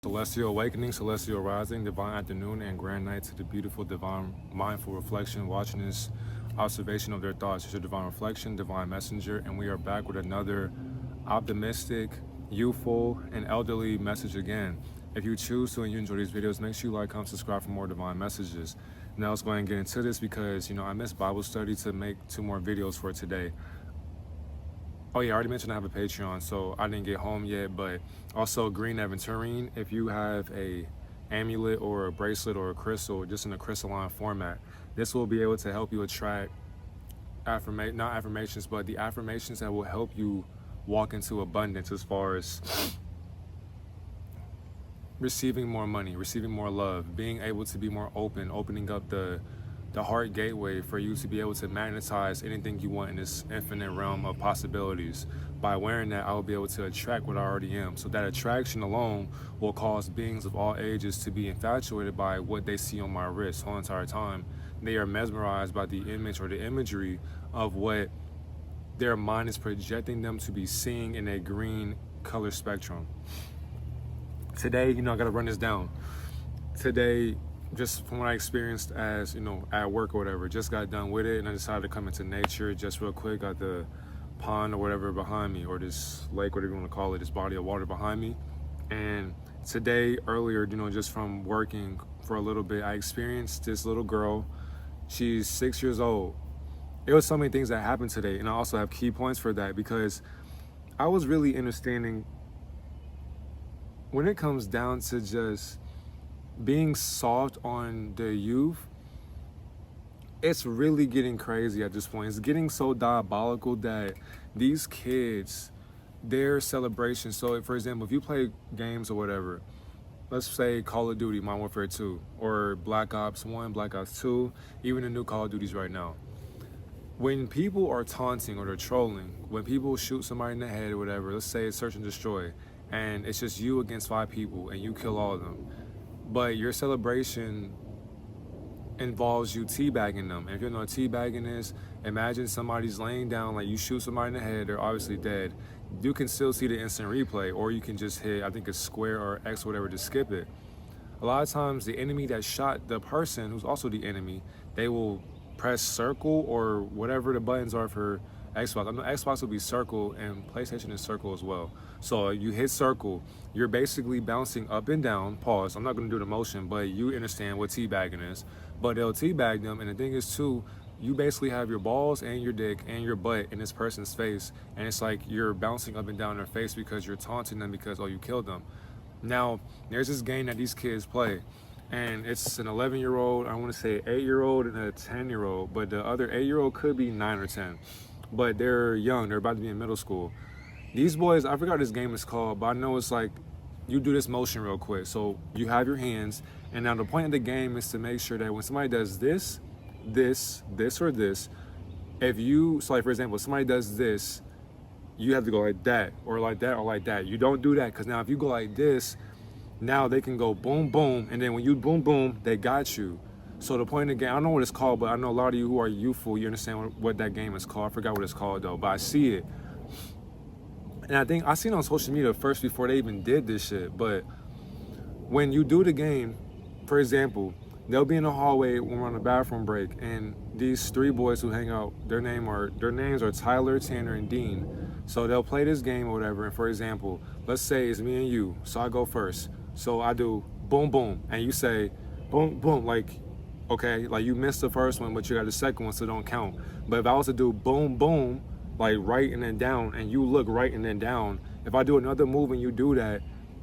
Celestial awakening, celestial rising, divine afternoon, and grand night to the beautiful divine mindful reflection watching this observation of their thoughts. It's your divine reflection, divine messenger, and we are back with another optimistic, youthful, and elderly message again. If you choose to and you enjoy these videos, make sure you like, comment, subscribe for more divine messages. Now let's go ahead and get into this because I missed Bible study to make 2 more videos for today. Oh yeah, I already mentioned I have a Patreon, so I didn't get home yet, but also Green Aventurine, if you have a amulet or a bracelet or a crystal, just in a crystalline format, this will be able to help you attract not affirmations, but the affirmations that will help you walk into abundance as far as receiving more money, receiving more love, being able to be more open, opening up the heart gateway for you to be able to magnetize anything you want in this infinite realm of possibilities. By wearing that, I will be able to attract what I already am. So that attraction alone will cause beings of all ages to be infatuated by what they see on my wrist the whole entire time. They are mesmerized by the image or the imagery of what their mind is projecting them to be seeing in a green color spectrum. Today, I gotta run this down. Today, just from what I experienced as, at work or whatever, just got done with it and I decided to come into nature just real quick. Got the pond or whatever behind me, or this lake, whatever you want to call it, this body of water behind me. And today, earlier, just from working for a little bit, I experienced this little girl. She's 6 years old. It was so many things that happened today, and I also have key points for that because I was really understanding when it comes down to just being soft on the youth. It's really getting crazy at this point. It's getting so diabolical that these kids, their celebration. So for example, if you play games or whatever, let's say Call of Duty, Modern Warfare 2, or Black Ops 1, Black Ops 2, even the new Call of Duties right now. When people are taunting or they're trolling, when people shoot somebody in the head or whatever, let's say it's search and destroy, and it's just you against 5 people and you kill all of them. But your celebration involves you teabagging them. And if you don't know what teabagging is, imagine somebody's laying down, like you shoot somebody in the head, they're obviously dead. You can still see the instant replay, or you can just hit, I think it's square or X or whatever to skip it. A lot of times the enemy that shot the person who's also the enemy, they will press circle or whatever the buttons are for Xbox. I know Xbox will be circle and PlayStation is circle as well. So you hit circle, you're basically bouncing up and down, pause, I'm not gonna do the motion, but you understand what teabagging is. But they'll teabag them, and the thing is too, you basically have your balls and your dick and your butt in this person's face, and it's like you're bouncing up and down their face because you're taunting them because, oh, you killed them. Now, there's this game that these kids play, and it's an 11-year-old, I wanna say 8-year-old and a 10-year-old, but the other 8-year-old could be 9 or 10. But they're young, they're about to be in middle school. These boys, I forgot what this game is called, but I know it's like, you do this motion real quick. So you have your hands, and now the point of the game is to make sure that when somebody does this, or this, so like for example, if somebody does this, you have to go like that, or like that, or like that. You don't do that, because now if you go like this, now they can go boom, boom, and then when you boom, boom, they got you. So the point of the game, I don't know what it's called, but I know a lot of you who are youthful, you understand what that game is called. I forgot what it's called though, but I see it. And I think I seen it on social media first before they even did this shit. But when you do the game, for example, they'll be in the hallway when we're on a bathroom break, and these 3 boys who hang out, their names are Tyler, Tanner, and Dean. So they'll play this game or whatever, and for example, let's say it's me and you, so I go first. So I do boom, boom, and you say boom, boom, like, okay, like you missed the first one, but you got the second one, so don't count. But if I was to do boom, boom, like right and then down, and you look right and then down, if I do another move and you do that,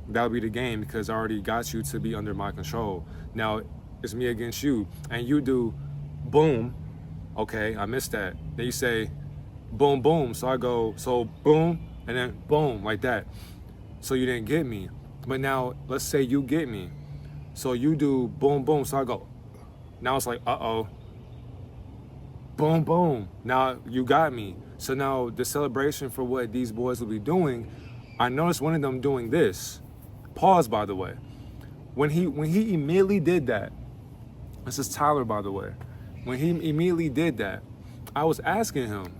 that'll be the game because I already got you to be under my control. Now, it's me against you, and you do boom, okay, I missed that. Then you say boom, boom, so I go, so boom, and then boom, like that. So you didn't get me. But now, let's say you get me. So you do boom, boom, so I go, now it's like, uh-oh, boom, boom, now you got me. So now the celebration for what these boys will be doing, I noticed one of them doing this. Pause, by the way. When he immediately did that, this is Tyler, by the way. When he immediately did that, I was asking him,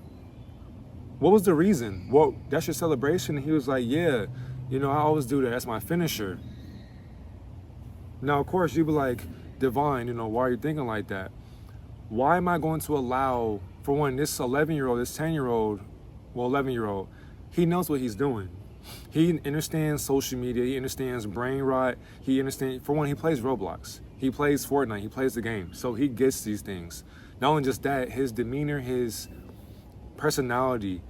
what was the reason? Well, that's your celebration? And he was like, yeah, I always do that. That's my finisher. Now, of course, you be like, Divine, why are you thinking like that? Why am I going to allow, for one, this 11-year-old, this 10-year-old, well, 11-year-old, he knows what he's doing. He understands social media. He understands brain rot. He understands, for one, he plays Roblox. He plays Fortnite. He plays the game. So he gets these things. Not only just that, his demeanor, his personality,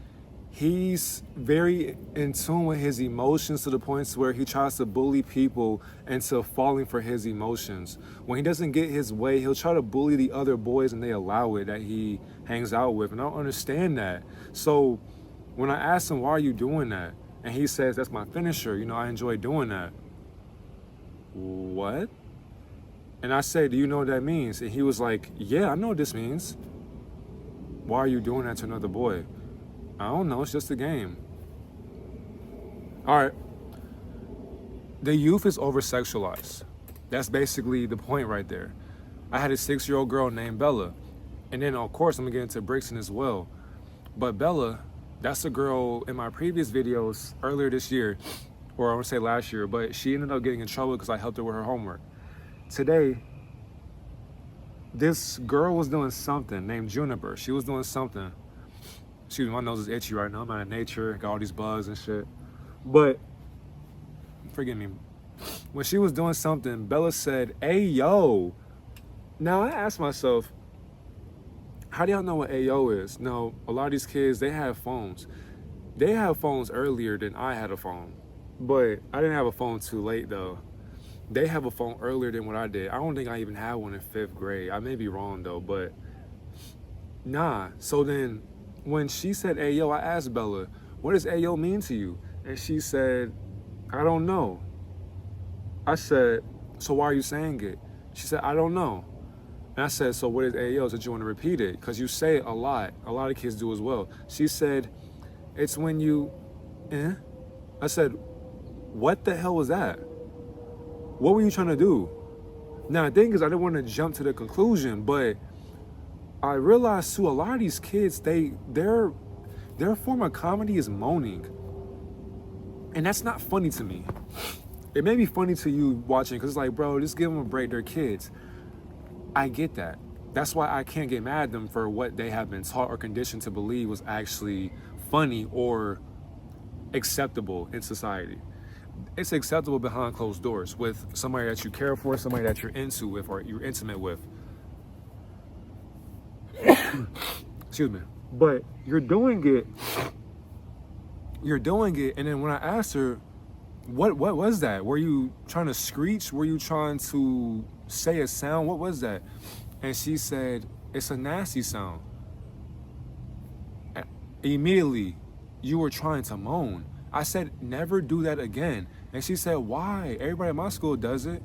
he's very in tune with his emotions to the point where he tries to bully people into falling for his emotions. When he doesn't get his way, he'll try to bully the other boys and they allow it that he hangs out with. And I don't understand that. So when I asked him, why are you doing that? And he says, that's my finisher. I enjoy doing that. What? And I said, do you know what that means? And he was like, yeah, I know what this means. Why are you doing that to another boy? I don't know, it's just a game. All right. The youth is over-sexualized. That's basically the point right there. I had a 6-year-old girl named Bella. And then, of course, I'm going to get into Brixton as well. But Bella, that's a girl in my previous videos earlier this year, or I want to say last year, but she ended up getting in trouble because I helped her with her homework. Today, this girl was doing something named Juniper. She was doing something. Excuse me, my nose is itchy right now. I'm out of nature, got all these bugs and shit. But, forgive me. When she was doing something, Bella said, hey, yo. Now, I asked myself, how do y'all know what Ayo is? Now, a lot of these kids, they have phones. They have phones earlier than I had a phone. But I didn't have a phone too late, though. They have a phone earlier than what I did. I don't think I even had one in 5th grade. I may be wrong, though, but nah. So then, when she said Ayo, I asked Bella, what does Ayo mean to you? And she said, I don't know. I said, so why are you saying it? She said, I don't know. And I said, so what is Ayo? Did you want to repeat it? Because you say it a lot. A lot of kids do as well. She said, it's when you, I said, what the hell was that? What were you trying to do? Now, the thing is, I didn't want to jump to the conclusion, but I realized too, a lot of these kids, their form of comedy is moaning. And that's not funny to me. It may be funny to you watching, because it's like, bro, just give them a break. They're kids. I get that. That's why I can't get mad at them for what they have been taught or conditioned to believe was actually funny or acceptable in society. It's acceptable behind closed doors with somebody that you care for, somebody that you're into with or you're intimate with. Excuse me. But you're doing it, and then when I asked her, what was that? Were you trying to screech? Were you trying to say a sound? What was that? And she said, it's a nasty sound. Immediately, you were trying to moan. I said, never do that again. And she said, why? Everybody at my school does it.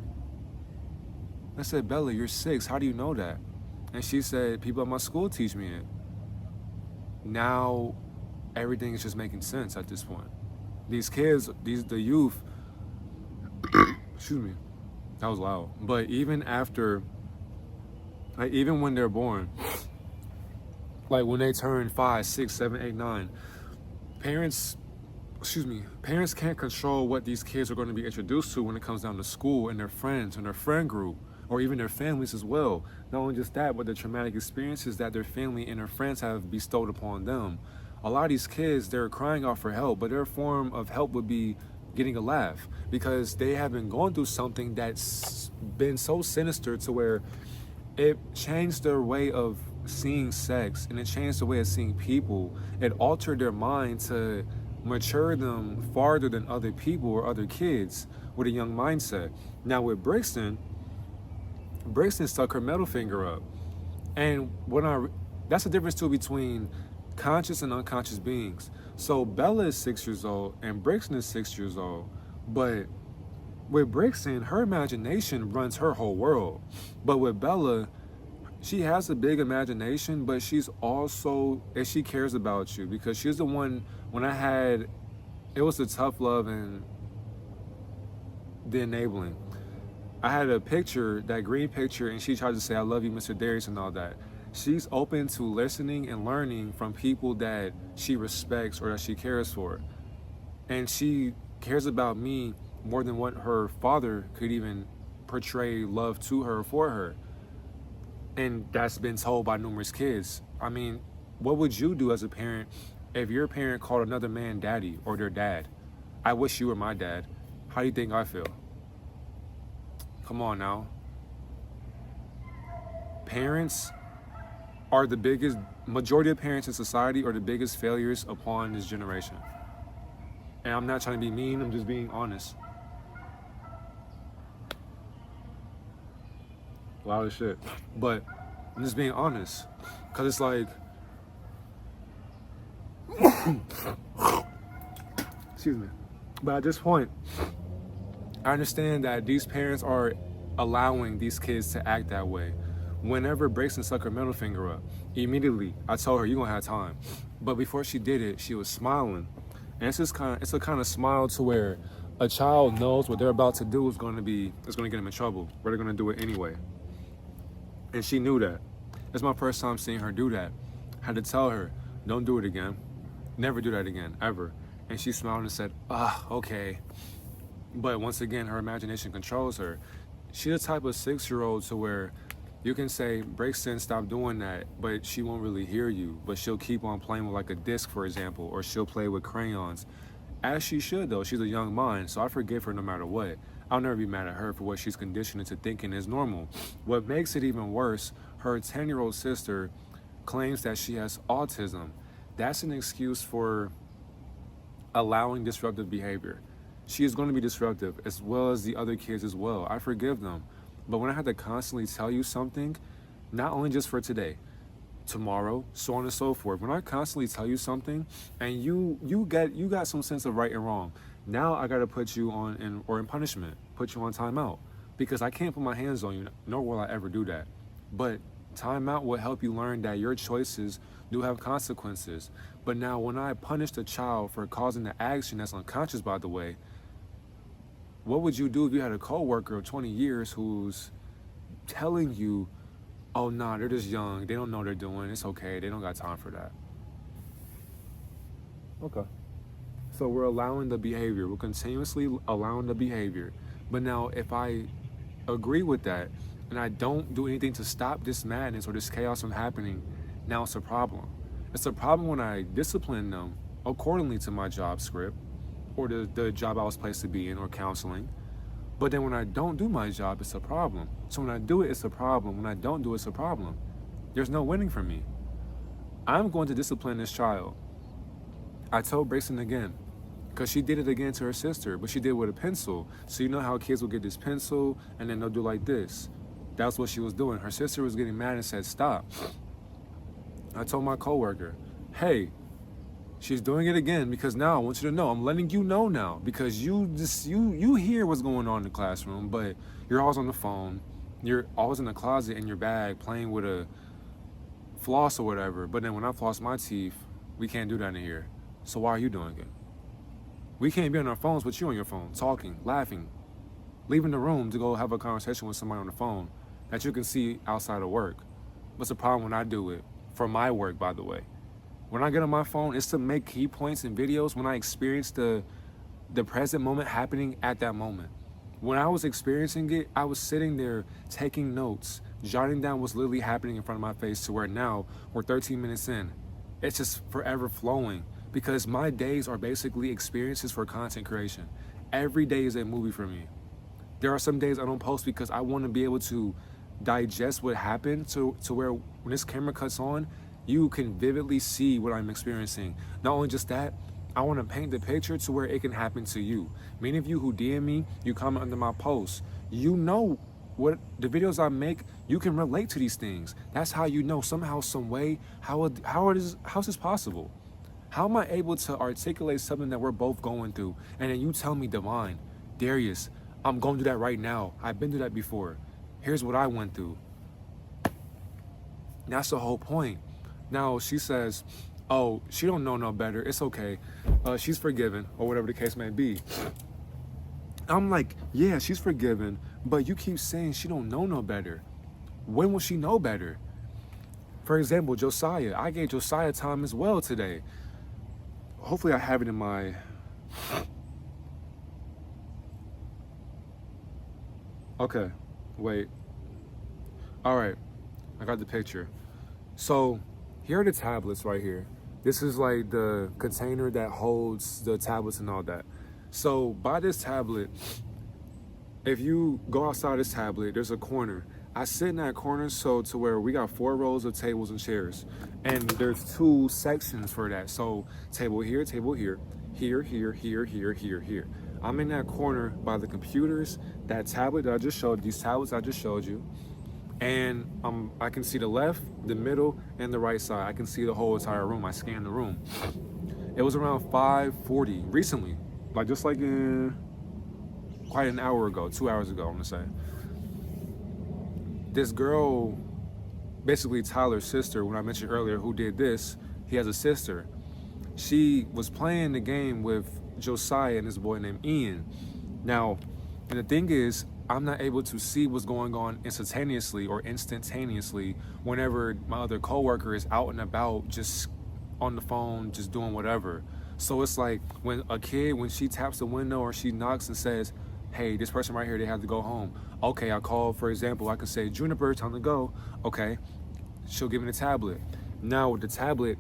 I said, Bella, you're 6. How do you know that? And she said, people at my school teach me it. Now, everything is just making sense at this point. These kids, the youth, excuse me, that was loud. But even after, like even when they're born, like when they turn 5, 6, 7, 8, 9, parents can't control what these kids are going to be introduced to when it comes down to school and their friends and their friend group, or even their families as well. Not only just that, but the traumatic experiences that their family and their friends have bestowed upon them. A lot of these kids, they're crying out for help, but their form of help would be getting a laugh because they have been going through something that's been so sinister to where it changed their way of seeing sex and it changed the way of seeing people. It altered their mind to mature them farther than other people or other kids with a young mindset. Now with Brixton stuck her middle finger up. And that's the difference too between conscious and unconscious beings. So Bella is 6 years old and Brixton is 6 years old. But with Brixton, her imagination runs her whole world. But with Bella, she has a big imagination, but she's also, and she cares about you because she's the one, when it was the tough love and the enabling. I had a picture, that green picture, and she tried to say, I love you, Mr. Darius, and all that. She's open to listening and learning from people that she respects or that she cares for. And she cares about me more than what her father could even portray love to her, for her. And that's been told by numerous kids. I mean, what would you do as a parent if your parent called another man daddy or their dad? I wish you were my dad. How do you think I feel? Come on now. Parents are the biggest, majority of parents in society are the biggest failures upon this generation. And I'm not trying to be mean, I'm just being honest. A lot of shit. But I'm just being honest. Because it's like, excuse me. But at this point, I understand that these parents are allowing these kids to act that way. Whenever Brixton stuck her middle finger up, immediately I told her, you're gonna have time. But before she did it, she was smiling. And it's a kind of smile to where a child knows what they're about to do is gonna get them in trouble, but they're gonna do it anyway. And she knew that. It's my first time seeing her do that. I had to tell her, don't do it again. Never do that again, ever. And she smiled and said, okay. But once again, her imagination controls her. She's the type of 6-year-old to where you can say, Brixton, stop doing that, but she won't really hear you. But she'll keep on playing with like a disc, for example, or she'll play with crayons. As she should, though. She's a young mind, so I forgive her no matter what. I'll never be mad at her for what she's conditioned into thinking is normal. What makes it even worse, her 10-year-old sister claims that she has autism. That's an excuse for allowing disruptive behavior. She is going to be disruptive, as well as the other kids as well. I forgive them. But when I have to constantly tell you something, not only just for today, tomorrow, so on and so forth. When I constantly tell you something and you got some sense of right and wrong, now I gotta put you on in punishment, put you on timeout, because I can't put my hands on you, nor will I ever do that. But timeout will help you learn that your choices do have consequences. But now when I punish the child for causing the action that's unconscious, by the way, what would you do if you had a coworker of 20 years who's telling you, oh, nah, they're just young, they don't know what they're doing, it's okay, they don't got time for that? Okay. So we're allowing the behavior, we're continuously allowing the behavior. But now if I agree with that and I don't do anything to stop this madness or this chaos from happening, now it's a problem. It's a problem when I discipline them accordingly to my job script or the job I was placed to be in, or counseling. But then when I don't do my job, it's a problem. So when I do it, it's a problem. When I don't do it, it's a problem. There's no winning for me. I'm going to discipline this child. I told Brixton again, because she did it again to her sister, but she did it with a pencil. So you know how kids will get this pencil and then they'll do like this. That's what she was doing. Her sister was getting mad and said, stop. I told my coworker, hey, she's doing it again, because now I want you to know, I'm letting you know now, because you hear what's going on in the classroom, but you're always on the phone, you're always in the closet in your bag playing with a floss or whatever. But then when I floss my teeth, we can't do that in here. So why are you doing it? We can't be on our phones with you on your phone, talking, laughing, leaving the room to go have a conversation with somebody on the phone that you can see outside of work. What's the problem when I do it? For my work, by the way. When I get on my phone, it's to make key points in videos when I experience the present moment happening at that moment. When I was experiencing it, I was sitting there taking notes, jotting down what's literally happening in front of my face, to where now we're 13 minutes in. It's just forever flowing, because my days are basically experiences for content creation. Every day is a movie for me. There are some days I don't post because I want to be able to digest what happened to where when this camera cuts on, you can vividly see what I'm experiencing. Not only just that, I want to paint the picture to where it can happen to you. Many of you who DM me, you comment under my posts, you know what the videos I make, you can relate to these things. That's how you know somehow, some way, how is this possible? How am I able to articulate something that we're both going through? And then you tell me, Divine, Darius, I'm going through that right now. I've been through that before. Here's what I went through. That's the whole point. Now she says, oh, she don't know no better. It's okay. She's forgiven, or whatever the case may be. I'm like, yeah, she's forgiven, but you keep saying she don't know no better. When will she know better? For example, Josiah. I gave Josiah time as well today. Hopefully I have it in my... Okay. Wait. All right. I got the picture. So here are the tablets right here. This is like the container that holds the tablets and all that. So by this tablet, if you go outside this tablet, there's a corner. I sit in that corner so to where we got 4 rows of tables and chairs. And there's 2 sections for that. So table here, here, here, here, here, here. I'm in that corner by the computers, that tablet that I just showed, these tablets I just showed you. And I can see the left, the middle, and the right side. I can see the whole entire room. I scanned the room. It was around 5:40 recently, like just like quite an hour ago, 2 hours ago, I'm gonna say. This girl, basically Tyler's sister, when I mentioned earlier who did this, he has a sister. She was playing the game with Josiah and this boy named Ian. Now, and the thing is, I'm not able to see what's going on instantaneously whenever my other coworker is out and about, just on the phone, just doing whatever. So it's like when a kid, when she taps the window or she knocks and says, hey, this person right here, they have to go home. Okay, I call, for example, I can say, Juniper, time to go. Okay, she'll give me the tablet. Now with the tablet,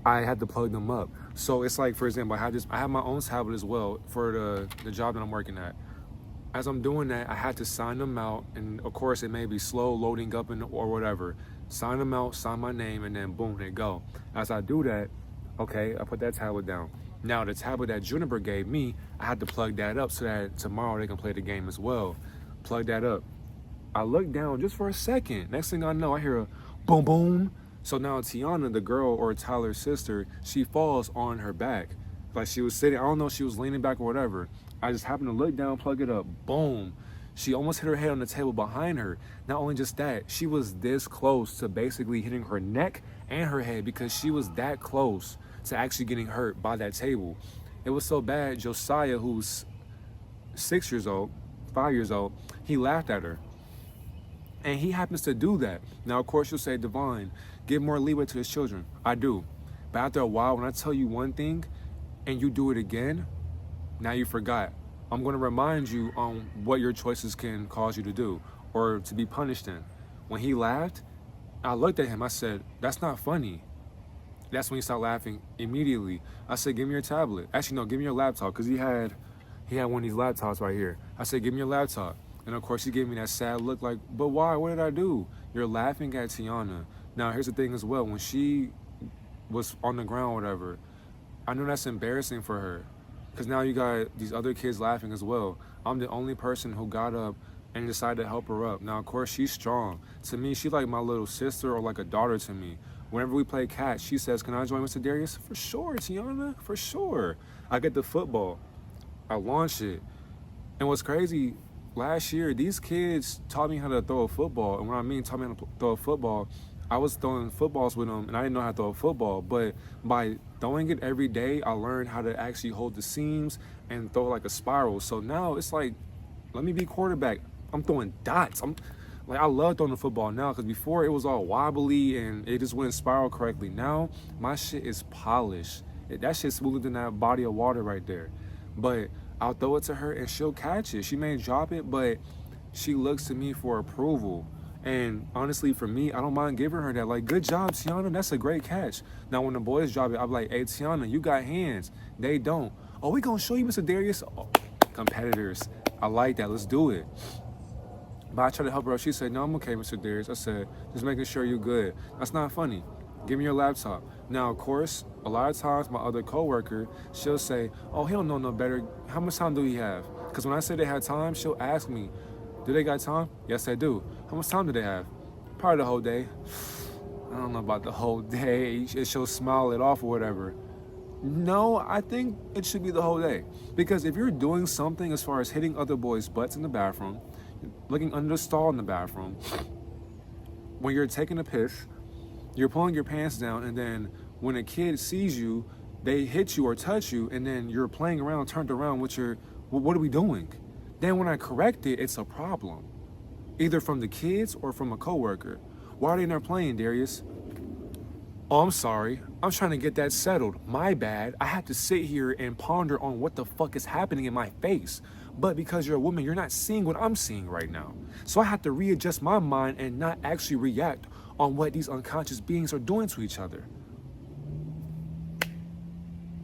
I had to plug them up. So it's like, for example, I have my own tablet as well for the job that I'm working at. As I'm doing that, I had to sign them out, and of course it may be slow loading up or whatever. Sign them out, sign my name, and then boom, they go. As I do that, okay, I put that tablet down. Now the tablet that Juniper gave me, I had to plug that up so that tomorrow they can play the game as well. Plug that up. I look down just for a second. Next thing I know, I hear a boom, boom. So now Tiana, the girl or Tyler's sister, she falls on her back. Like she was sitting, I don't know if she was leaning back or whatever. I just happened to look down, plug it up, boom. She almost hit her head on the table behind her. Not only just that, she was this close to basically hitting her neck and her head because she was that close to actually getting hurt by that table. It was so bad, Josiah, who's 5 years old, he laughed at her. And he happens to do that. Now, of course, you'll say, Divine, give more leeway to his children. I do. But after a while, when I tell you one thing and you do it again, now you forgot. I'm going to remind you on what your choices can cause you to do or to be punished in. When he laughed, I looked at him. I said, that's not funny. That's when he started laughing immediately. I said, give me your tablet. Actually, no, give me your laptop, because he had one of these laptops right here. I said, give me your laptop. And of course, he gave me that sad look like, but why? What did I do? You're laughing at Tiana. Now, here's the thing as well. When she was on the ground or whatever, I know that's embarrassing for her, because now you got these other kids laughing as well. I'm the only person who got up and decided to help her up. Now, of course, she's strong. To me, she's like my little sister or like a daughter to me. Whenever we play catch, she says, can I join Mr. Darius? For sure, Tiana, for sure. I get the football. I launch it. And what's crazy, last year, these kids taught me how to throw a football. And when I mean taught me how to throw a football, I was throwing footballs with them, and I didn't know how to throw a football. But by throwing it every day, I learned how to actually hold the seams and throw like a spiral. So now it's like, let me be quarterback. I'm throwing dots. I love throwing the football now, because before it was all wobbly and it just wouldn't spiral correctly. Now, my shit is polished. That shit's smoother than that body of water right there. But I'll throw it to her and she'll catch it. She may drop it, but she looks to me for approval. And honestly, for me, I don't mind giving her that. Like, good job, Tiana. That's a great catch. Now, when the boys drop it, I'm like, hey, Tiana, you got hands. They don't. Oh, we gonna show you, Mr. Darius? Oh, competitors. I like that. Let's do it. But I tried to help her out. She said, no, I'm okay, Mr. Darius. I said, just making sure you're good. That's not funny. Give me your laptop. Now, of course, a lot of times my other coworker, she'll say, oh, he don't know no better. How much time do he have? Because when I say they have time, she'll ask me, do they got time? Yes, they do. How much time do they have? Probably the whole day. I don't know about the whole day. She'll smile it off or whatever. No, I think it should be the whole day. Because if you're doing something as far as hitting other boys' butts in the bathroom, looking under the stall in the bathroom, when you're taking a piss, you're pulling your pants down, and then when a kid sees you, they hit you or touch you, and then you're playing around, turned around with your, well, what are we doing? Then when I correct it, it's a problem. Either from the kids or from a coworker. Why are they not playing, Darius? Oh, I'm sorry. I'm trying to get that settled. My bad. I have to sit here and ponder on what the fuck is happening in my face. But because you're a woman, you're not seeing what I'm seeing right now. So I have to readjust my mind and not actually react on what these unconscious beings are doing to each other.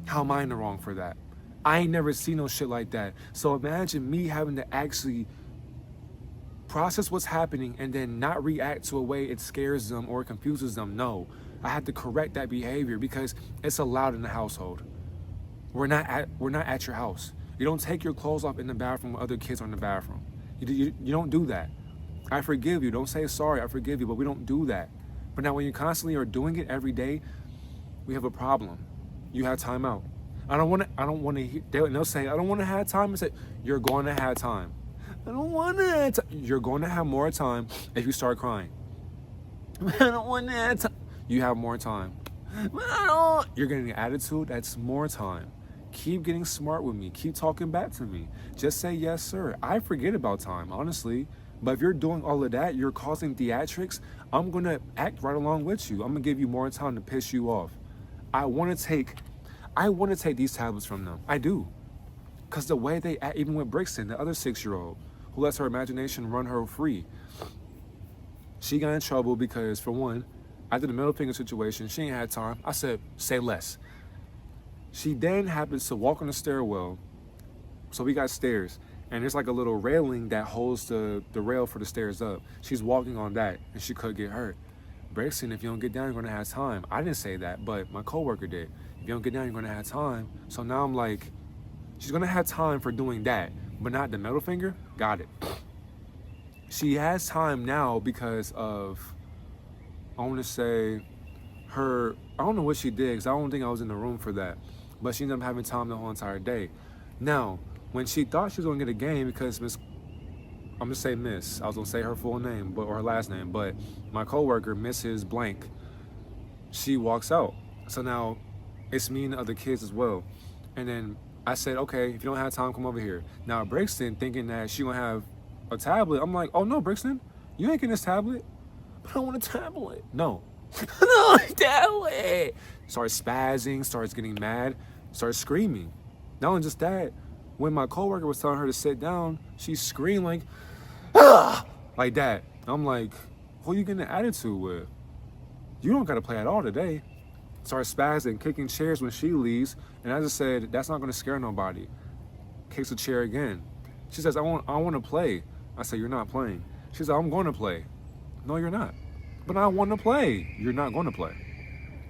How am I in the wrong for that? I ain't never seen no shit like that. So imagine me having to actually process what's happening and then not react to a way it scares them or confuses them. No, I have to correct that behavior because it's allowed in the household. We're not at your house. You don't take your clothes off in the bathroom when other kids are in the bathroom. You don't do that. I forgive you. Don't say sorry. I forgive you, but we don't do that. But now when you constantly are doing it every day, we have a problem. You have time out. I don't want to. They'll say, I don't want to have time. I say, you're going to have time. I don't want to have time. You're going to have more time if you start crying. I don't want to have time. You have more time. You're getting an attitude. That's more time. Keep getting smart with me. Keep talking back to me. Just say yes, sir. I forget about time, honestly. But if you're doing all of that, you're causing theatrics, I'm going to act right along with you. I'm going to give you more time to piss you off. I want to take these tablets from them. I do. Because the way they act, even with Brixton, the other 6-year-old, who lets her imagination run her free, she got in trouble because, for one, after the middle finger situation, she ain't had time. I said, say less. She then happens to walk on the stairwell. So we got stairs. And there's like a little railing that holds the rail for the stairs up. She's walking on that, and she could get hurt. Brixton, if you don't get down, you're going to have time. I didn't say that, but my coworker did. If you don't get down, you're going to have time. So now I'm like, she's going to have time for doing that, but not the middle finger? Got it. She has time now because of, I want to say, I don't know what she did, because I don't think I was in the room for that. But she ended up having time the whole entire day. Now, when she thought she was going to get a game, because I'm going to say Miss. I was going to say her full name, or her last name. But my coworker, Mrs. Blank, she walks out. So now it's me and the other kids as well. And then I said, okay, if you don't have time, come over here. Now, Brixton, thinking that she going to have a tablet, I'm like, oh, no, Brixton, you ain't getting this tablet. But I want a tablet. No. No, tablet. Starts spazzing, starts getting mad, starts screaming. Not only just that, when my coworker was telling her to sit down, she screamed like, ah, like that. I'm like, who you getting an attitude with? You don't got to play at all today. Starts spazzing, kicking chairs when she leaves. And I just said, that's not going to scare nobody. Kicks a chair again. She says, I want to play. I said, you're not playing. She said, I'm going to play. No, you're not. But I want to play. You're not going to play.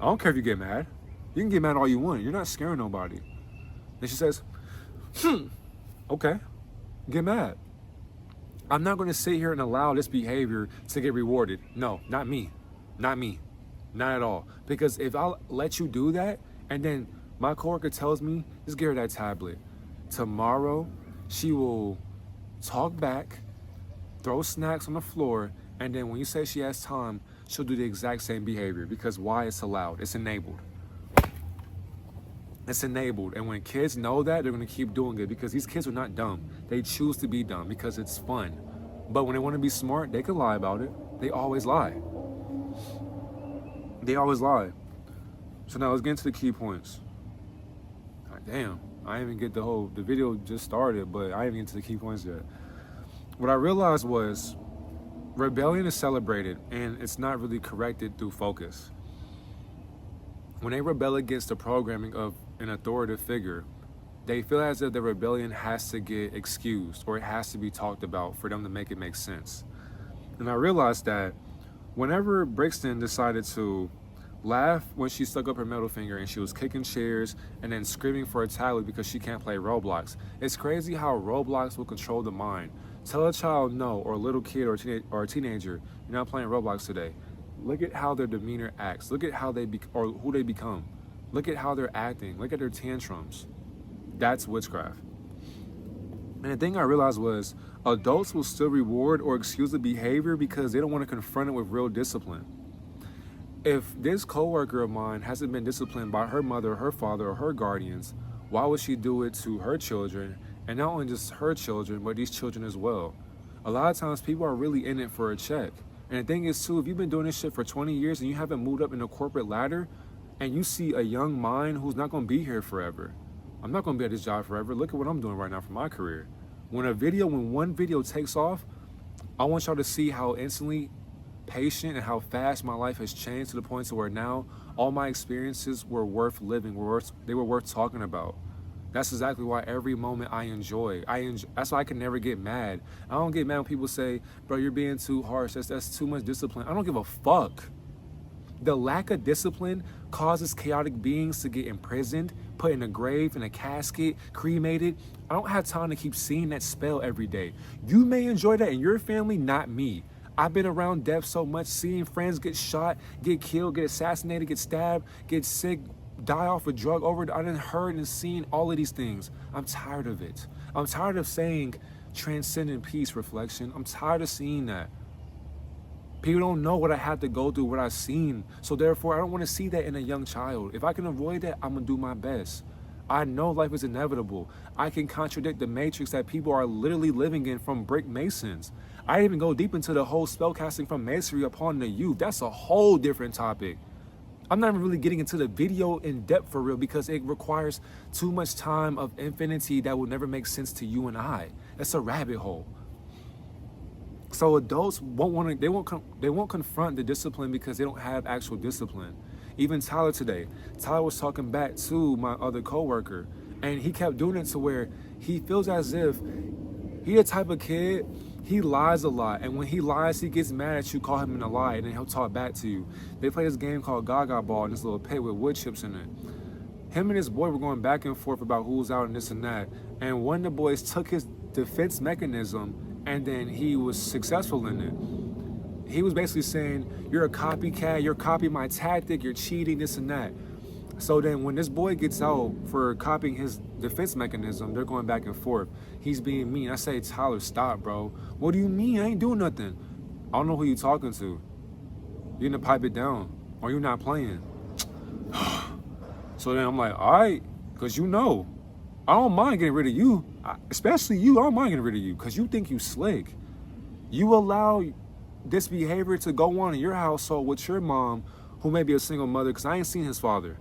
I don't care if you get mad. You can get mad all you want. You're not scaring nobody. Then she says, okay, get mad. I'm not going to sit here and allow this behavior to get rewarded. No, not me. Not me. Not at all. Because if I'll let you do that, and then my coworker tells me, just give her that tablet. Tomorrow, she will talk back, throw snacks on the floor, and then when you say she has time, she'll do the exact same behavior. Because why? It's allowed. It's enabled. It's enabled. And when kids know that, they're going to keep doing it, because these kids are not dumb. They choose to be dumb because it's fun. But when they want to be smart, they can lie about it. They always lie. They always lie. So now let's get into the key points. God damn, I didn't even get the video just started, but I didn't even get to the key points yet. What I realized was rebellion is celebrated, and it's not really corrected through focus. When they rebel against the programming of an authoritative figure, they feel as if the rebellion has to get excused, or it has to be talked about for them to make it make sense. And I realized that whenever Brixton decided to laugh when she stuck up her middle finger and she was kicking chairs and then screaming for a tablet because she can't play Roblox, it's crazy how Roblox will control the mind. Tell a child no, or a little kid or a teenager, you're not playing Roblox today. Look at how their demeanor acts. Look at how or who they become. Look at how they're acting. Look at their tantrums. That's witchcraft. And the thing I realized was adults will still reward or excuse the behavior because they don't want to confront it with real discipline. If this coworker of mine hasn't been disciplined by her mother, her father, or her guardians, why would she do it to her children? And not only just her children, but these children as well. A lot of times people are really in it for a check. And the thing is too, if you've been doing this shit for 20 years and you haven't moved up in the corporate ladder, and you see a young mind who's not going to be here forever. I'm not going to be at this job forever. Look at what I'm doing right now for my career. When one video takes off, I want y'all to see how instantly patient and how fast my life has changed to the point to where now all my experiences were worth living, they were worth talking about. That's exactly why every moment I enjoy. That's why I can never get mad. I don't get mad when people say, bro, you're being too harsh. That's too much discipline. I don't give a fuck. The lack of discipline causes chaotic beings to get imprisoned, put in a grave, in a casket, cremated. I don't have time to keep seeing that spell every day. You may enjoy that in your family, not me. I've been around death so much, seeing friends get shot, get killed, get assassinated, get stabbed, get sick, die off a drug overdose. I done heard and seen all of these things. I'm tired of it. I'm tired of saying transcendent peace, reflection. I'm tired of seeing that. People don't know what I had to go through, what I've seen. So therefore, I don't want to see that in a young child. If I can avoid that, I'm going to do my best. I know life is inevitable. I can contradict the matrix that people are literally living in from brick masons. I even go deep into the whole spellcasting from masonry upon the youth. That's a whole different topic. I'm not even really getting into the video in depth for real because it requires too much time of infinity that will never make sense to you and I. That's a rabbit hole. So adults they won't confront the discipline because they don't have actual discipline. Even Tyler today, Tyler was talking back to my other coworker, and he kept doing it to where he feels as if he the type of kid, he lies a lot, and when he lies, he gets mad at you, call him in a lie, and then he'll talk back to you. They play this game called Gaga Ball in this little pit with wood chips in it. Him and his boy were going back and forth about who's out and this and that, and one of the boys took his defense mechanism and then he was successful in it. He was basically saying, you're a copycat, you're copying my tactic, you're cheating, this and that. So then when this boy gets out for copying his defense mechanism, they're going back and forth. He's being mean. I say, Tyler, stop, bro. What do you mean? I ain't doing nothing. I don't know who you talking to. You're gonna pipe it down or you're not playing. So then I'm like, all right, because you know, I don't mind getting rid of you. Especially you, I don't mind getting rid of you because you think you slick. You allow this behavior to go on in your household with your mom, who may be a single mother, because I ain't seen his father.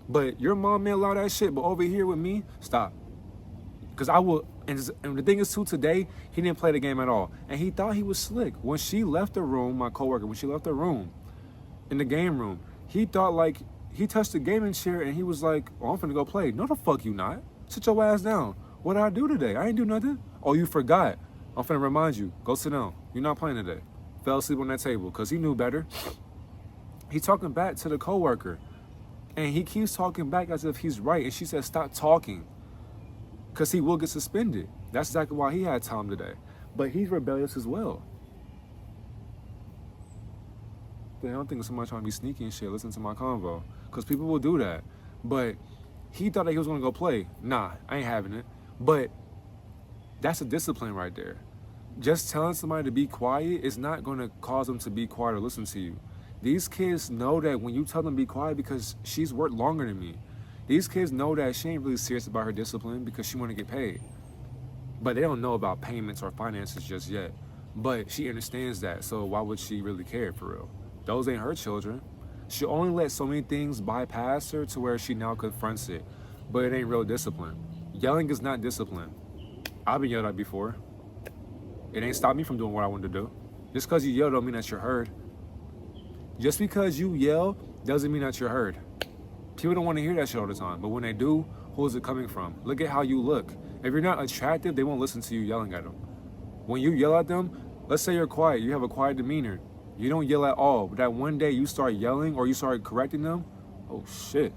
But your mom may allow that shit, but over here with me, stop. Because I will, and the thing is too, today, he didn't play the game at all. And he thought he was slick. When she left the room, my coworker, when she left the room, in the game room, he thought like, he touched the gaming chair and he was like, oh, I'm finna go play. No, the fuck you not. Sit your ass down. What did I do today? I ain't do nothing. Oh, you forgot. I'm finna remind you. Go sit down. You're not playing today. Fell asleep on that table because he knew better. He talking back to the coworker. And he keeps talking back as if he's right. And she said, stop talking. Because he will get suspended. That's exactly why he had time today. But he's rebellious as well. I don't think somebody trying to be sneaky and shit. Listen to my convo. Because people will do that. But he thought that he was going to go play. Nah, I ain't having it. But that's a discipline right there. Just telling somebody to be quiet is not going to cause them to be quiet or listen to you. These kids know that when you tell them to be quiet because she's worked longer than me. These kids know that she ain't really serious about her discipline because she want to get paid. But they don't know about payments or finances just yet. But she understands that, so why would she really care for real? Those ain't her children. She only let so many things bypass her to where she now confronts it. But it ain't real discipline. Yelling is not discipline. I've been yelled at before. It ain't stopped me from doing what I wanted to do. Just because you yell don't mean that you're heard. Just because you yell doesn't mean that you're heard. People don't want to hear that shit all the time. But when they do, who is it coming from? Look at how you look. If you're not attractive, they won't listen to you yelling at them. When you yell at them, let's say you're quiet. You have a quiet demeanor. You don't yell at all. But that one day you start yelling or you start correcting them, oh shit.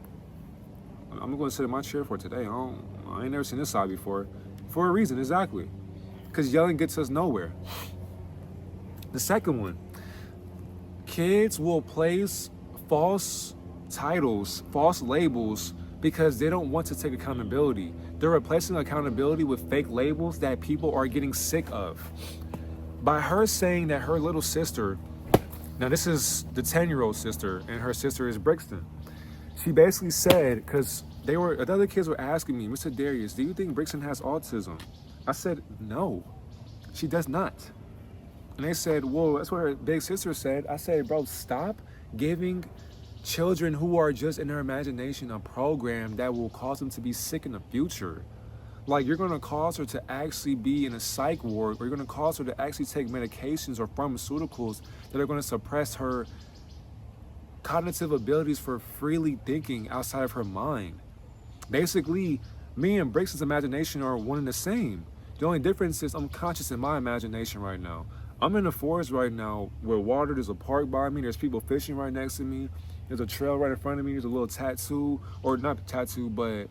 I'm going to sit in my chair for today. I ain't never seen this side before. For a reason, exactly. Because yelling gets us nowhere. The second one, kids will place false titles, false labels, because they don't want to take accountability. They're replacing accountability with fake labels that people are getting sick of. By her saying that her little sister, now this is the 10-year-old sister, and her sister is Brixton. She basically said, because the other kids were asking me, Mr. Darius, do you think Brixton has autism? I said, no, she does not. And they said, well, that's what her big sister said. I said, bro, stop giving children who are just in their imagination a program that will cause them to be sick in the future. Like, you're going to cause her to actually be in a psych ward, or you're going to cause her to actually take medications or pharmaceuticals that are going to suppress her cognitive abilities for freely thinking outside of her mind. Basically, me and Brixton's imagination are one and the same. The only difference is I'm conscious in my imagination right now. I'm in the forest right now where water, there's a park by me, there's people fishing right next to me, there's a trail right in front of me, there's a little tattoo, or not tattoo, but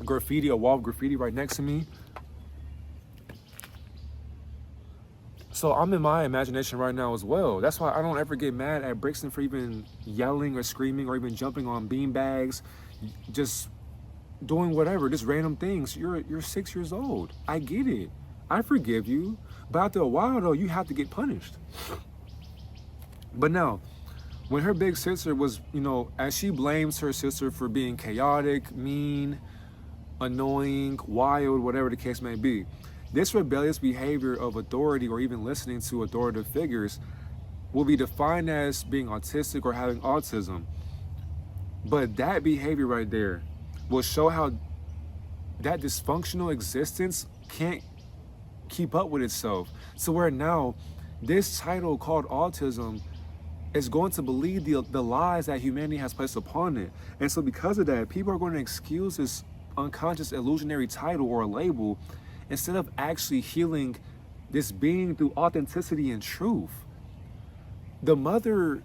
graffiti, a wall of graffiti right next to me. So I'm in my imagination right now as well. That's why I don't ever get mad at Brixton for even yelling or screaming or even jumping on beanbags, just doing whatever, just random things. You're 6 years old. I get it. I forgive you. But after a while though, you have to get punished. But now, when her big sister was, as she blames her sister for being chaotic, mean, annoying, wild, whatever the case may be, this rebellious behavior of authority or even listening to authoritative figures will be defined as being autistic or having autism. But that behavior right there will show how that dysfunctional existence can't keep up with itself. So where now this title called autism is going to believe the lies that humanity has placed upon it. And so because of that, people are going to excuse this unconscious illusionary title or label instead of actually healing this being through authenticity and truth. The mother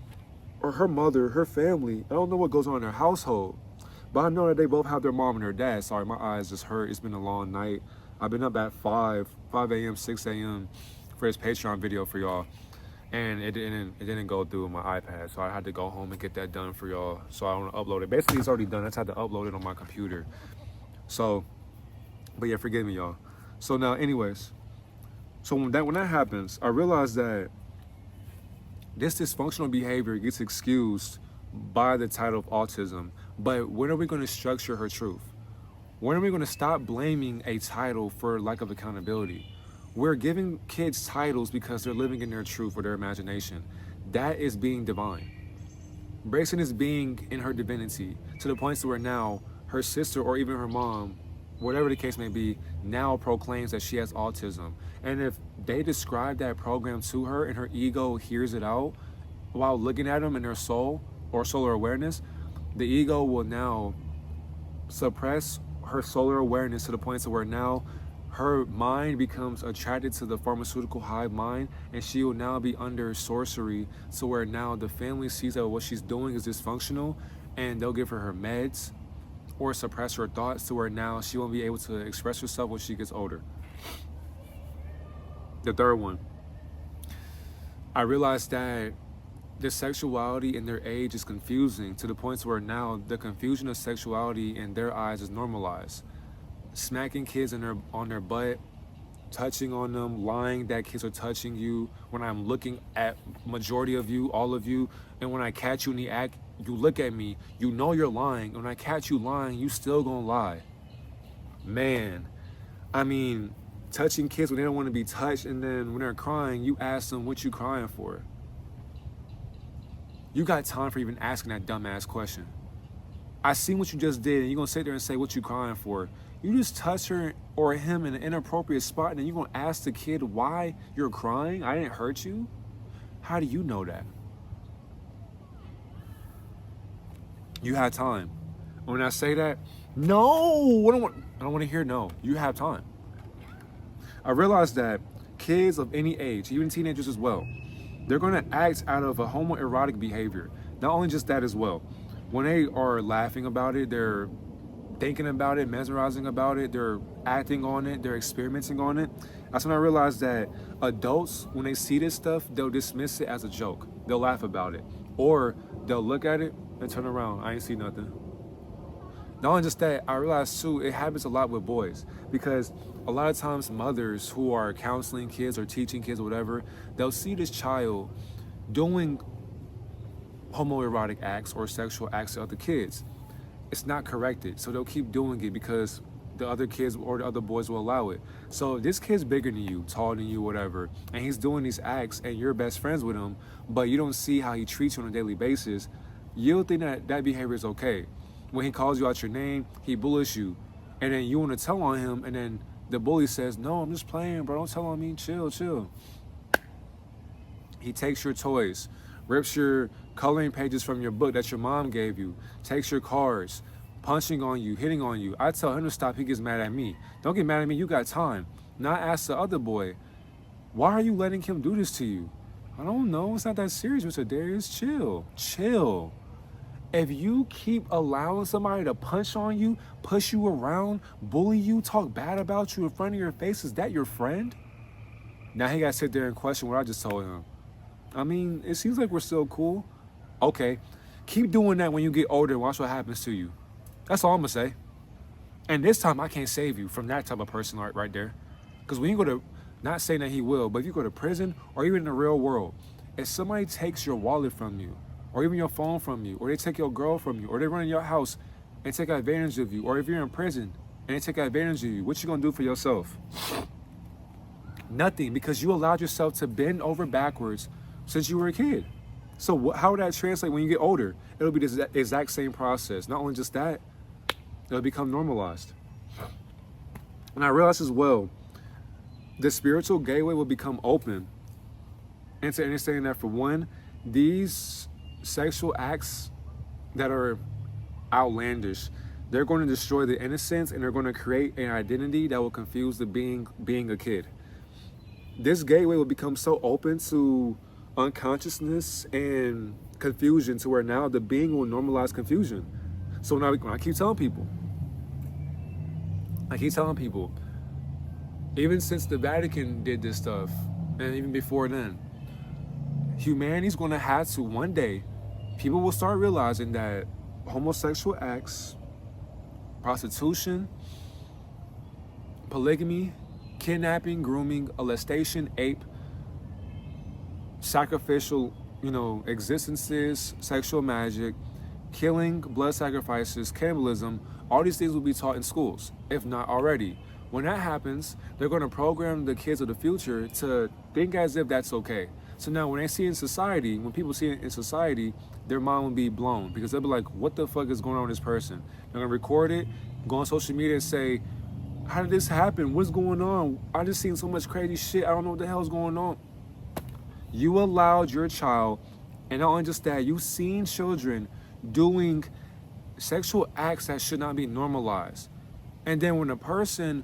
or her family, I don't know what goes on in their household, but I know that they both have their mom and their dad. Sorry, my eyes just hurt. It's been a long night. I've been up at 5 a.m., 6 a.m. for this Patreon video for y'all. And it didn't go through my iPad, so I had to go home and get that done for y'all. So I want to upload it. Basically, it's already done. I just had to upload it on my computer. So, but yeah, forgive me, y'all. So now, anyways, so when that happens, I realized that this dysfunctional behavior gets excused by the title of autism. But when are we going to structure her truth? When are we going to stop blaming a title for lack of accountability? We're giving kids titles because they're living in their truth or their imagination. That is being divine. Brixton is being in her divinity to the point where now her sister or even her mom, whatever the case may be, now proclaims that she has autism. And if they describe that program to her and her ego hears it out while looking at them in her soul or solar awareness, the ego will now suppress her solar awareness to the point where now her mind becomes attracted to the pharmaceutical hive mind, and she will now be under sorcery, so where now the family sees that what she's doing is dysfunctional, and they'll give her meds or suppress her thoughts to where now she won't be able to express herself when she gets older. The third one, I realized that the sexuality in their age is confusing to the point where now the confusion of sexuality in their eyes is normalized. Smacking kids on their butt, touching on them, lying that kids are touching you, when I'm looking at majority of you, all of you, and when I catch you in the act, you look at me, you know you're lying. When I catch you lying, you still gonna lie. Man, I mean, touching kids when they don't want to be touched, and then when they're crying, you ask them what you crying for. You got time for even asking that dumbass question. I seen what you just did, and you're gonna sit there and say what you crying for. You just touch her or him in an inappropriate spot, and then you're gonna ask the kid why you're crying? I didn't hurt you? How do you know that? You had time. When I say that, no, I don't want to hear no. You have time. I realized that kids of any age, even teenagers as well, they're gonna act out of a homoerotic behavior. Not only just that as well. When they are laughing about it, they're thinking about it, mesmerizing about it, they're acting on it, they're experimenting on it. That's when I realized that adults, when they see this stuff, they'll dismiss it as a joke. They'll laugh about it. Or they'll look at it and turn around. I ain't see nothing. Not only just that, I realized too, it happens a lot with boys, because a lot of times mothers who are counseling kids or teaching kids or whatever, they'll see this child doing homoerotic acts or sexual acts to other kids. It's not corrected, so they'll keep doing it because the other kids or the other boys will allow it. So this kid's bigger than you, taller than you, whatever, and he's doing these acts and you're best friends with him, but you don't see how he treats you on a daily basis. You'll think that that behavior is okay. When he calls you out your name, he bullies you, And then you want to tell on him, and then the bully says, no, I'm just playing, bro. Don't tell on me. Chill. He takes your toys, rips your coloring pages from your book that your mom gave you, takes your cards, punching on you, hitting on you. I tell him to stop, he gets mad at me. Don't get mad at me, you got time. Now I ask the other boy, why are you letting him do this to you? I don't know, it's not that serious, Mr. Darius. Chill. If you keep allowing somebody to punch on you, push you around, bully you, talk bad about you in front of your face, is that your friend? Now he got to sit there and question what I just told him. I mean, it seems like we're still cool. Okay, keep doing that when you get older and watch what happens to you. That's all I'm gonna say. And this time I can't save you from that type of person right there. Because when you go to, not saying that he will, but if you go to prison or even in the real world, if somebody takes your wallet from you, or even your phone from you, or they take your girl from you, or they run in your house and take advantage of you, or if you're in prison and they take advantage of you, what you gonna do for yourself? Nothing, because you allowed yourself to bend over backwards since you were a kid. So how would that translate when you get older? It'll be the exact same process. Not only just that, it'll become normalized. And I realized as well, the spiritual gateway will become open into understanding that, for one, these sexual acts that are outlandish, they're going to destroy the innocence, and they're going to create an identity that will confuse the being a kid. This gateway will become so open to unconsciousness and confusion to where now the being will normalize confusion. So now when I keep telling people, even since the Vatican did this stuff, and even before then, humanity's going to have to, one day, people will start realizing that homosexual acts, prostitution, polygamy, kidnapping, grooming, molestation, ape, sacrificial, existences, sexual magic, killing, blood sacrifices, cannibalism, all these things will be taught in schools, if not already. When that happens, they're going to program the kids of the future to think as if that's okay. So now when they see it in society, when people see it in society, their mind will be blown, because they'll be like, what the fuck is going on with this person? They're going to record it, go on social media and say, how did this happen? What's going on? I just seen so much crazy shit. I don't know what the hell's going on. You allowed your child, and not only just that, you've seen children doing sexual acts that should not be normalized. And then when a person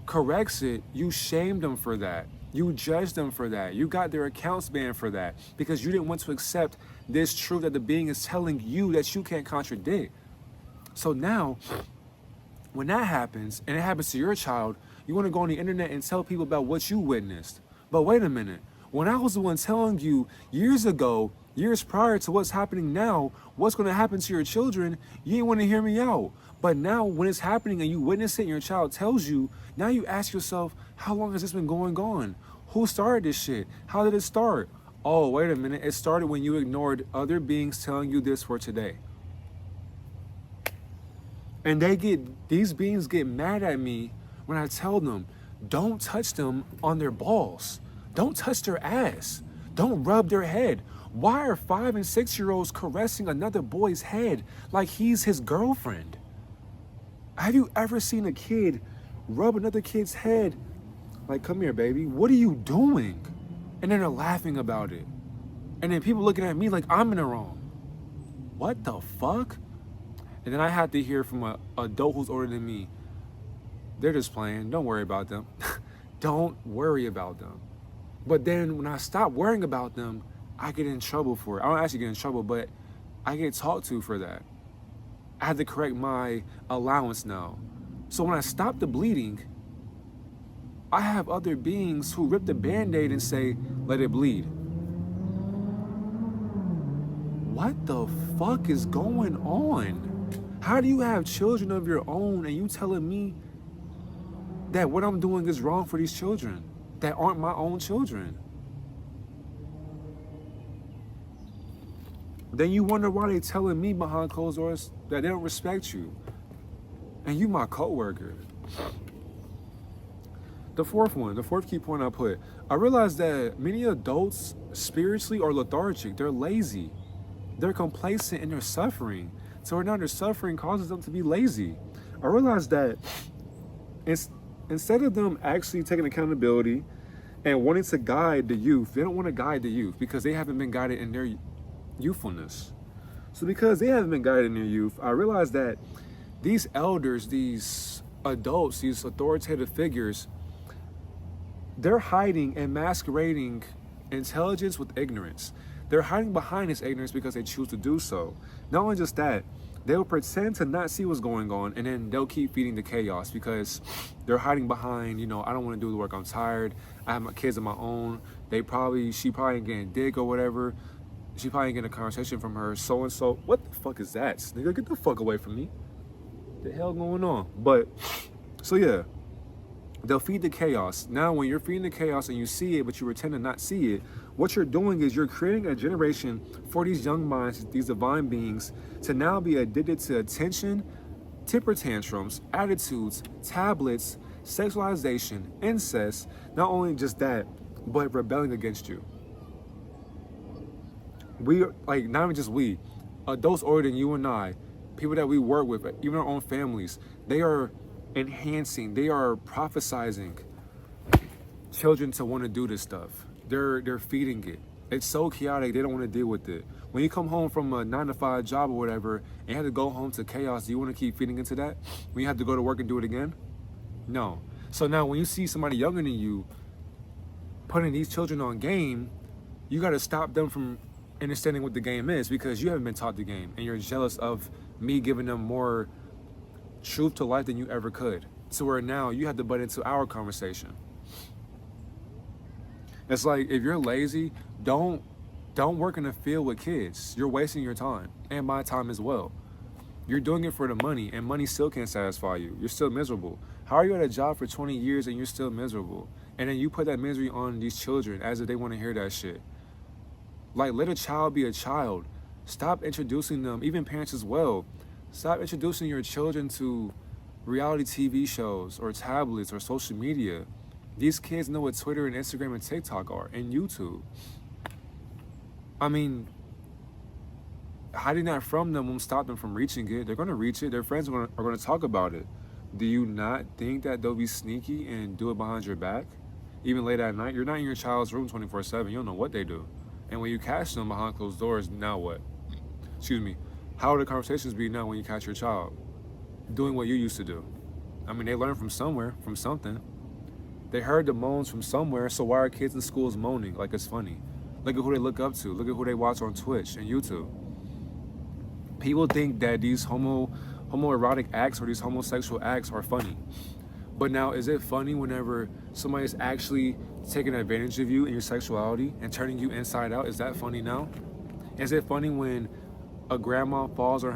corrects it, you shamed them for that. You judged them for that. You got their accounts banned for that, because you didn't want to accept this truth that the being is telling you that you can't contradict. So now, when that happens, and it happens to your child, you want to go on the internet and tell people about what you witnessed. But wait a minute. When I was the one telling you years ago, years prior to what's happening now, what's going to happen to your children, you didn't want to hear me out. But now when it's happening and you witness it and your child tells you, now you ask yourself, how long has this been going on? Who started this shit? How did it start? Oh, wait a minute. It started when you ignored other beings telling you this for today. And these beings get mad at me when I tell them, don't touch them on their balls. Don't touch their ass. Don't rub their head. Why are 5- and 6-year-olds caressing another boy's head like he's his girlfriend? Have you ever seen a kid rub another kid's head like, come here, baby, what are you doing? And then they're laughing about it. And then people looking at me like I'm in the wrong. What the fuck? And then I had to hear from an adult who's older than me, they're just playing, don't worry about them. Don't worry about them. But then when I stop worrying about them, I get in trouble for it. I don't actually get in trouble, but I get talked to for that. I had to correct my allowance now. So when I stop the bleeding, I have other beings who rip the Band-Aid and say, let it bleed. What the fuck is going on? How do you have children of your own and you telling me that what I'm doing is wrong for these children that aren't my own children? Then you wonder why they telling me behind closed doors that they don't respect you. And you my co-worker. The fourth key point I put, I realized that many adults spiritually are lethargic. They're lazy. They're complacent and they're suffering. So now their suffering causes them to be lazy. I realized that Instead of them actually taking accountability and wanting to guide the youth, they don't want to guide the youth because they haven't been guided in their youthfulness. So because they haven't been guided in their youth, I realized that these elders, these adults, these authoritative figures, they're hiding and masquerading intelligence with ignorance. They're hiding behind this ignorance because they choose to do so. Not only just that, they'll pretend to not see what's going on, and then they'll keep feeding the chaos because they're hiding behind, I don't want to do the work, I'm tired, I have my kids of my own, she probably ain't getting dick or whatever, she probably ain't getting a conversation from her so-and-so. What the fuck is that? Nigga, get the fuck away from me. The hell going on? But, so yeah, they'll feed the chaos. Now, when you're feeding the chaos and you see it, but you pretend to not see it, what you're doing is you're creating a generation for these young minds, these divine beings, to now be addicted to attention, temper tantrums, attitudes, tablets, sexualization, incest. Not only just that, but rebelling against you. We, like, not even just we, adults older than you and I, people that we work with, even our own families, they are enhancing, they are prophesizing children to want to do this stuff. They're feeding it. It's so chaotic, they don't want to deal with it. When you come home from a 9-to-5 job or whatever, and you have to go home to chaos, do you want to keep feeding into that? When you have to go to work and do it again? No. So now when you see somebody younger than you putting these children on game, you got to stop them from understanding what the game is because you haven't been taught the game and you're jealous of me giving them more truth to life than you ever could. So where now you have to butt into our conversation. It's like, if you're lazy, don't work in the field with kids. You're wasting your time and my time as well. You're doing it for the money, and money still can't satisfy you. You're still miserable. How are you at a job for 20 years and you're still miserable? And then you put that misery on these children as if they want to hear that shit. Like, let a child be a child. Stop introducing them, even parents as well. Stop introducing your children to reality TV shows or tablets or social media. These kids know what Twitter and Instagram and TikTok are, and YouTube. I mean, hiding that from them won't stop them from reaching it. They're going to reach it. Their friends are going to talk about it. Do you not think that they'll be sneaky and do it behind your back? Even late at night, you're not in your child's room 24/7. You don't know what they do. And when you catch them behind closed doors, now what? Excuse me. How will the conversations be now when you catch your child doing what you used to do? I mean, they learned from somewhere, from something. They heard the moans from somewhere, so why are kids in schools moaning like it's funny? Look at who they look up to. Look at who they watch on Twitch and YouTube. People think that these homoerotic acts or these homosexual acts are funny. But now, is it funny whenever somebody's actually taking advantage of you and your sexuality and turning you inside out? Is that funny now? Is it funny when a grandma falls on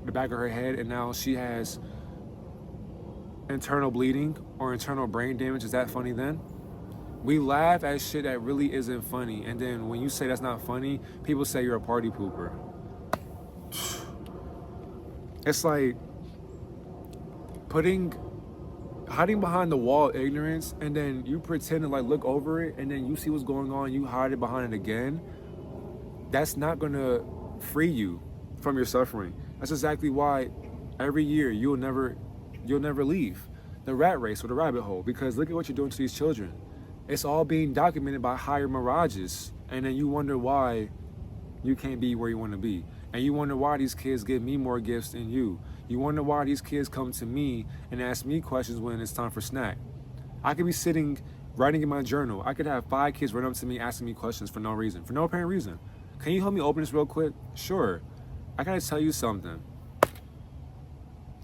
the back of her head and now she has internal bleeding or internal brain damage? Is that funny then? We laugh at shit that really isn't funny, and then when you say that's not funny, people say you're a party pooper. It's like hiding behind the wall of ignorance, and then you pretend to like look over it, and then you see what's going on, you hide it behind it again. That's not gonna free you from your suffering. That's exactly why every year you'll never leave the rat race or the rabbit hole, because look at what you're doing to these children. It's all being documented by higher mirages, and then you wonder why you can't be where you want to be. And you wonder why these kids give me more gifts than you. You wonder why these kids come to me and ask me questions when it's time for snack. I could be sitting, writing in my journal. I could have 5 kids run up to me asking me questions for no reason, for no apparent reason. Can you help me open this real quick? Sure. I gotta tell you something.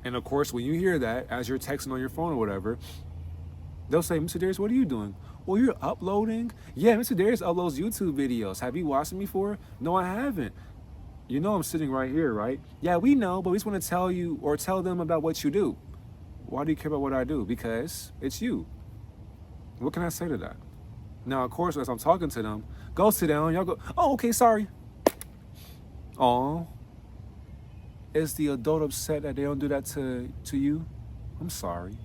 And of course, when you hear that, as you're texting on your phone or whatever, they'll say, Mr. Darius, what are you doing? Well, you're uploading? Yeah, Mr. Darius uploads YouTube videos. Have you watched them before? No, I haven't. You know I'm sitting right here, right? Yeah, we know, but we just want to tell you or tell them about what you do. Why do you care about what I do? Because it's you. What can I say to that? Now, of course, as I'm talking to them, go sit down. Y'all go, oh, okay, sorry. Aw. Is the adult upset that they don't do that to you? I'm sorry.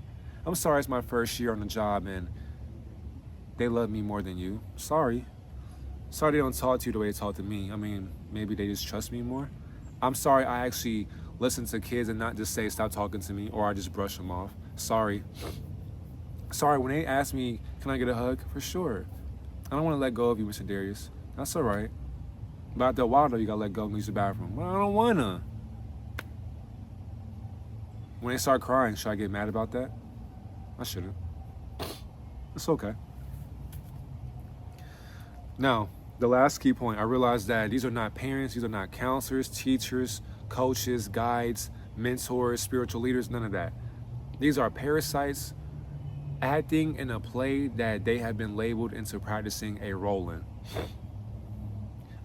I'm sorry it's my first year on the job and they love me more than you. Sorry. Sorry they don't talk to you the way they talk to me. I mean, maybe they just trust me more. I'm sorry I actually listen to kids and not just say stop talking to me, or I just brush them off. Sorry. Sorry, when they ask me, can I get a hug? For sure. I don't want to let go of you, Mr. Darius. That's all right. But after a while, though, you got to let go and use the bathroom. Well, I don't want to. When they start crying, should I get mad about that? I shouldn't. It's okay. Now, the last key point, I realized that these are not parents, these are not counselors, teachers, coaches, guides, mentors, spiritual leaders, none of that. These are parasites acting in a play that they have been labeled into practicing a role in.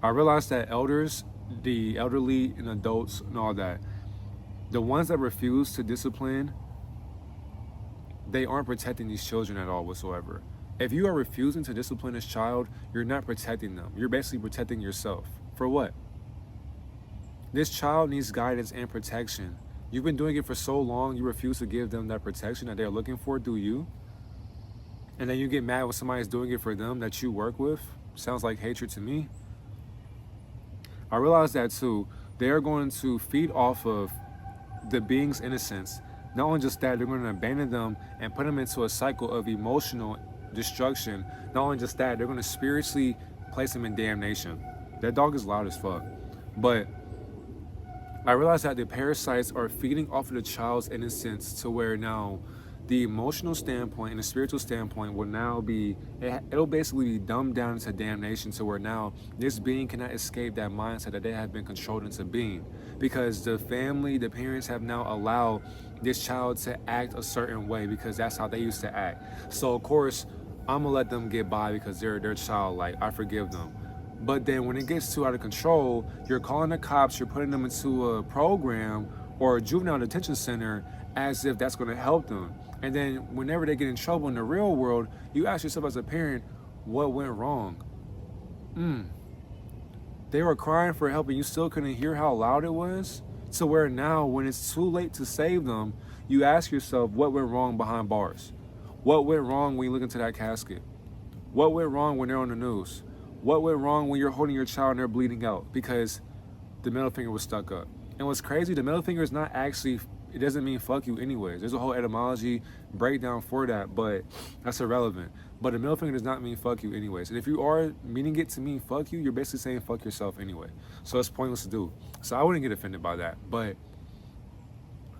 I realized that elders, the elderly and adults and all that, the ones that refuse to discipline, they aren't protecting these children at all whatsoever. If you are refusing to discipline this child, you're not protecting them. You're basically protecting yourself. For what? This child needs guidance and protection. You've been doing it for so long, you refuse to give them that protection that they're looking for through you. And then you get mad when somebody's doing it for them that you work with. Sounds like hatred to me. I realized that too. They are going to feed off of the being's innocence. Not only just that, they're going to abandon them and put them into a cycle of emotional destruction. Not only just that, they're going to spiritually place them in damnation. That dog is loud as fuck. But I realized that the parasites are feeding off of the child's innocence to where now the emotional standpoint and the spiritual standpoint will now be, it'll basically be dumbed down into damnation to where now this being cannot escape that mindset that they have been controlled into being. Because the family, the parents have now allowed this child to act a certain way because that's how they used to act. So of course, I'm gonna let them get by because they're childlike. I forgive them. But then when it gets too out of control, you're calling the cops, you're putting them into a program or a juvenile detention center as if that's gonna help them. And then whenever they get in trouble in the real world, you ask yourself as a parent, what went wrong? They were crying for help and you still couldn't hear how loud it was? To where now, when it's too late to save them, you ask yourself, what went wrong behind bars? What went wrong when you look into that casket? What went wrong when they're on the news? What went wrong when you're holding your child and they're bleeding out? Because the middle finger was stuck up. And what's crazy, the middle finger is not actually, it doesn't mean fuck you anyways. There's a whole etymology breakdown for that, but that's irrelevant. But the middle finger does not mean fuck you anyways. And if you are meaning it to mean fuck you, you're basically saying fuck yourself anyway. So it's pointless to do. So I wouldn't get offended by that. But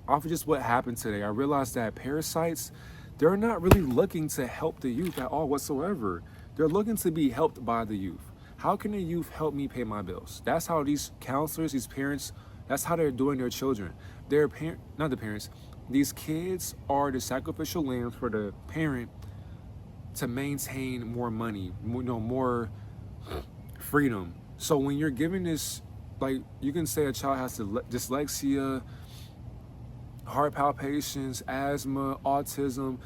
off of just what happened today, I realized that parasites, they're not really looking to help the youth at all whatsoever. They're looking to be helped by the youth. How can the youth help me pay my bills? That's how these counselors, these parents, that's how they're doing their children. Not the parents, these kids are the sacrificial lambs for the parent to maintain more money, more freedom. So when you're giving this, like you can say a child has dyslexia, heart palpitations, asthma, autism,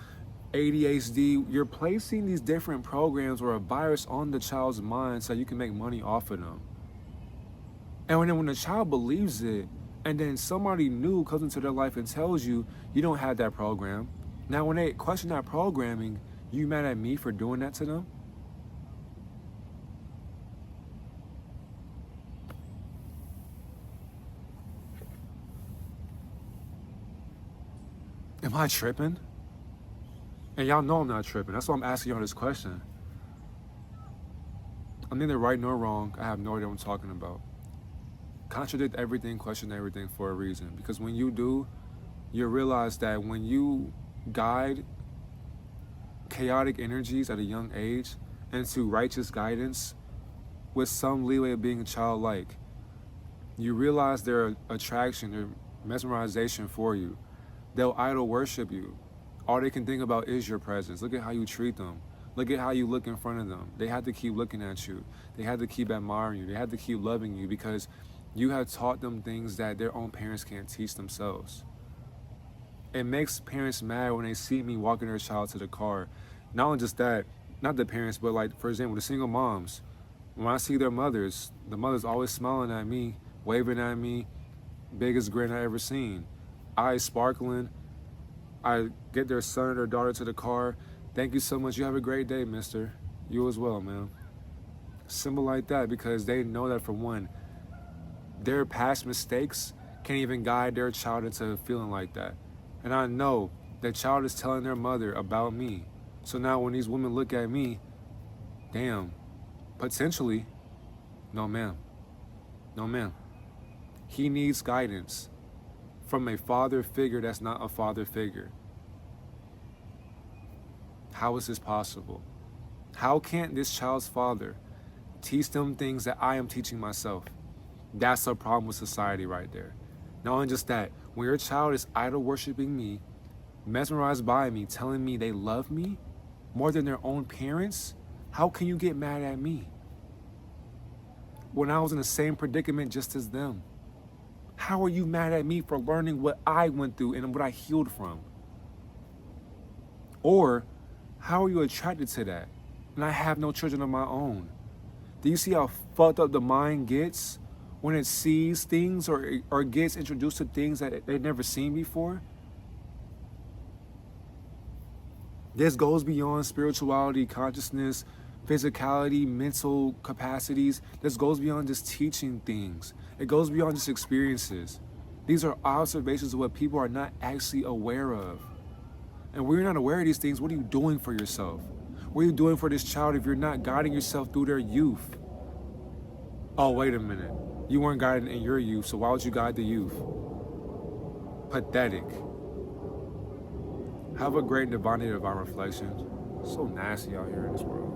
ADHD, you're placing these different programs or a virus on the child's mind so you can make money off of them. And when the child believes it, and then somebody new comes into their life and tells you, you don't have that program. Now when they question that programming, you mad at me for doing that to them? Am I tripping? And y'all know I'm not tripping. That's why I'm asking y'all this question. I'm neither right nor wrong. I have no idea what I'm talking about. Contradict everything, question everything for a reason. Because when you do, you realize that when you guide chaotic energies at a young age into righteous guidance with some leeway of being childlike, you realize their attraction, their mesmerization for you. They'll idol worship you. All they can think about is your presence. Look at how you treat them. Look at how you look in front of them. They have to keep looking at you. They have to keep admiring you. They have to keep loving you because you have taught them things that their own parents can't teach themselves. It makes parents mad when they see me walking their child to the car. Not only just that, not the parents, but like, for example, the single moms. When I see their mothers, the mother's always smiling at me, waving at me, biggest grin I ever seen. Eyes sparkling. I get their son or their daughter to the car. Thank you so much. You have a great day, mister. You as well, man. Simple like that, because they know that, for one, their past mistakes can't even guide their child into feeling like that. And I know The child is telling their mother about me. So now when these women look at me, damn, potentially, no ma'am, no ma'am. He needs guidance from a father figure that's not a father figure. How is this possible? How can't this child's father teach them things that I am teaching myself? That's a problem with society right there. Not only just that, when your child is idol worshiping me, mesmerized by me, telling me they love me more than their own parents, how can you get mad at me when I was in the same predicament just as them? How are you mad at me for learning what I went through and what I healed from? Or how are you attracted to that? And I have no children of my own. Do you see how fucked up the mind gets when it sees things or gets introduced to things that they've never seen before? This goes beyond spirituality, consciousness, physicality, mental capacities. This goes beyond just teaching things. It goes beyond just experiences. These are observations of what people are not actually aware of. And when you're not aware of these things, what are you doing for yourself? What are you doing for this child if you're not guiding yourself through their youth? Oh, wait a minute. You weren't guided in your youth, so why would you guide the youth? Pathetic. Have a great divine reflection. So nasty out here in this world.